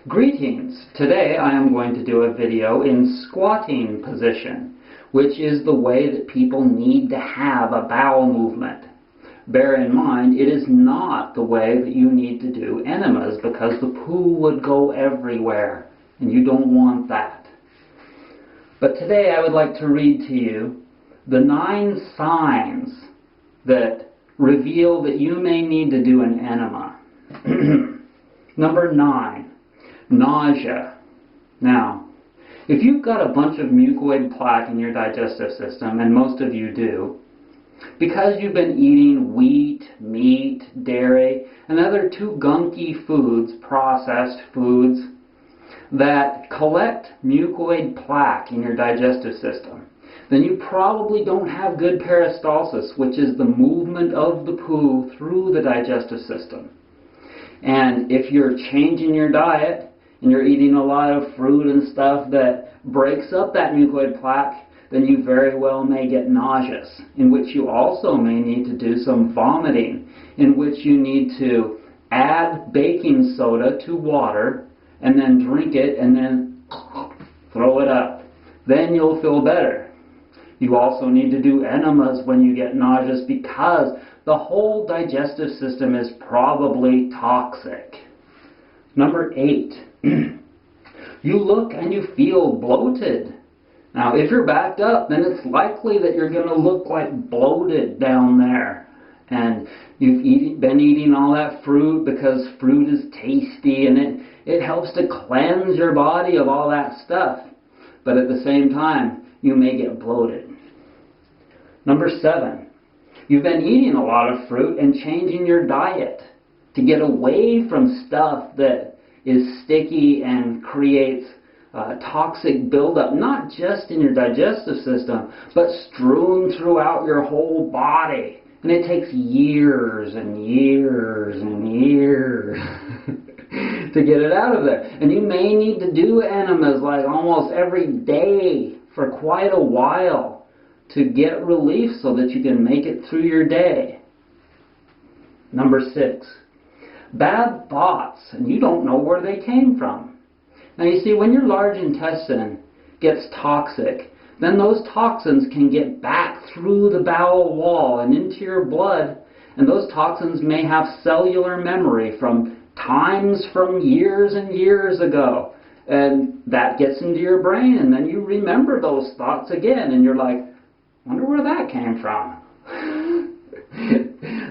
Greetings! Today I am going to do a video in squatting position, which is the way that people need to have a bowel movement. Bear in mind, it is not the way that you need to do enemas because the poo would go everywhere and you don't want that. But today I would like to read to you the 9 signs that reveal that you may need to do an enema. Number 9. Nausea. Now, if you've got a bunch of mucoid plaque in your digestive system, and most of you do, because you've been eating wheat, meat, dairy, and other too gunky foods, processed foods, that collect mucoid plaque in your digestive system, then you probably don't have good peristalsis, which is the movement of the poo through the digestive system. And if you're changing your diet, and you're eating a lot of fruit and stuff that breaks up that mucoid plaque, then you very well may get nauseous, in which you also may need to do some vomiting, in which you need to add baking soda to water, and then drink it, and then throw it up. Then you'll feel better. You also need to do enemas when you get nauseous because the whole digestive system is probably toxic. Number 8. You look and you feel bloated. Now, if you're backed up, then it's likely that you're going to look like bloated down there. And you've been eating all that fruit because fruit is tasty and it helps to cleanse your body of all that stuff. But at the same time, you may get bloated. Number 7. You've been eating a lot of fruit and changing your diet to get away from stuff that is sticky and creates toxic buildup, not just in your digestive system, but strewn throughout your whole body. And it takes years and years and years to get it out of there. And you may need to do enemas like almost every day for quite a while to get relief so that you can make it through your day. Number 6. Bad thoughts, and you don't know where they came from. Now you see, when your large intestine gets toxic, then those toxins can get back through the bowel wall and into your blood, and those toxins may have cellular memory from times from years and years ago, and that gets into your brain, and then you remember those thoughts again, and you're like, wonder where that came from.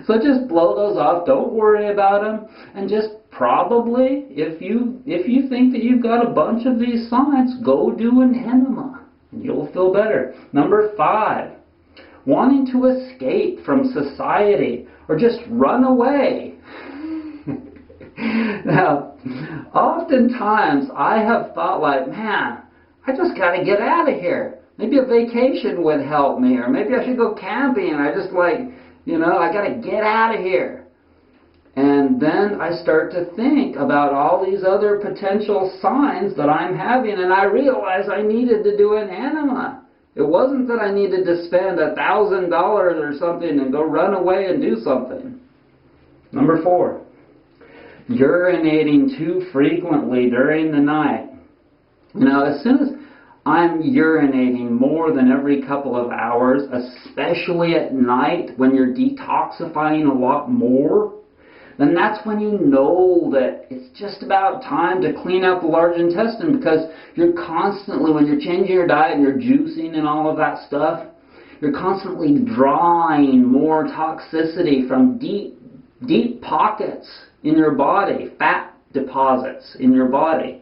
So just blow those off, don't worry about them, and just probably, if you think that you've got a bunch of these signs, go do an enema, and you'll feel better. Number 5, wanting to escape from society, or just run away. Now, oftentimes I have thought like, man, I just got to get out of here. Maybe a vacation would help me, or maybe I should go camping. I just I got to get out of here. And then I start to think about all these other potential signs that I'm having, and I realize I needed to do an enema. It wasn't that I needed to spend $1,000 or something and go run away and do something. Number 4, urinating too frequently during the night. Now, as soon as I'm urinating more than every couple of hours, especially at night when you're detoxifying a lot more, then that's when you know that it's just about time to clean out the large intestine, because you're constantly, when you're changing your diet and you're juicing and all of that stuff, you're constantly drawing more toxicity from deep pockets in your body, fat deposits in your body.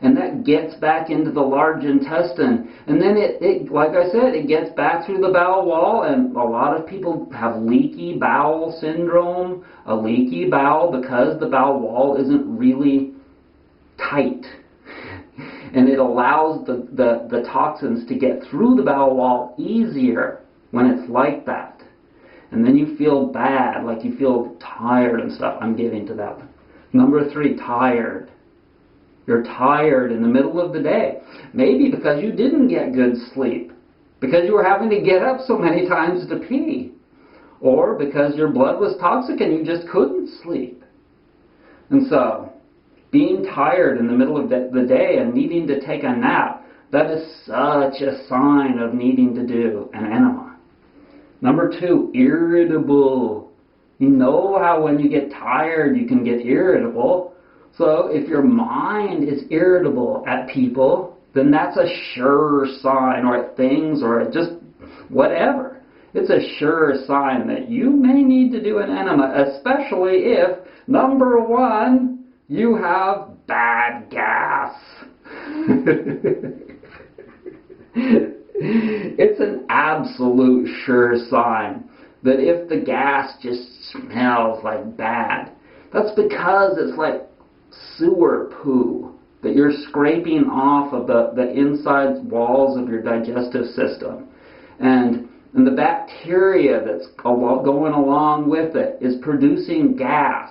And that gets back into the large intestine. And then it, like I said, it gets back through the bowel wall, and a lot of people have leaky bowel syndrome, a leaky bowel because the bowel wall isn't really tight. And it allows the toxins to get through the bowel wall easier when it's like that. And then you feel bad, like you feel tired and stuff. I'm getting to that one. Number 3, tired. You're tired in the middle of the day. Maybe because you didn't get good sleep. Because you were having to get up so many times to pee. Or because your blood was toxic and you just couldn't sleep. And so, Being tired in the middle of the day and needing to take a nap, that is such a sign of needing to do an enema. Number 2, irritable. You know how when you get tired you can get irritable. So if your mind is irritable at people, then that's a sure sign, or at things, or at just whatever. It's a sure sign that you may need to do an enema, especially if, number 1, you have bad gas. It's an absolute sure sign that if the gas just smells like bad, that's because it's like sewer poo that you're scraping off of the inside walls of your digestive system. And the bacteria that's going along with it is producing gas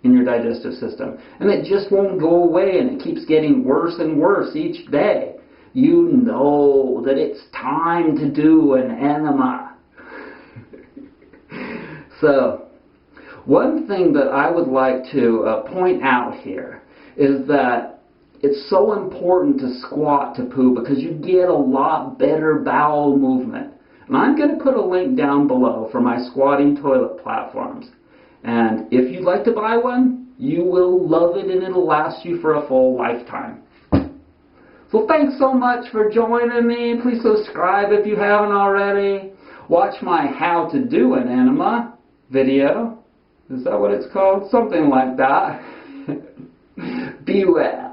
in your digestive system. And it just won't go away, and it keeps getting worse and worse each day. You know that it's time to do an enema. So, one thing that I would like to point out here is that it's so important to squat to poo because you get a lot better bowel movement. And I'm going to put a link down below for my squatting toilet platforms. And if you'd like to buy one, you will love it and it'll last you for a full lifetime. So thanks so much for joining me. Please subscribe if you haven't already. Watch my how to do an enema video. Is that what it's called? Something like that. Be well.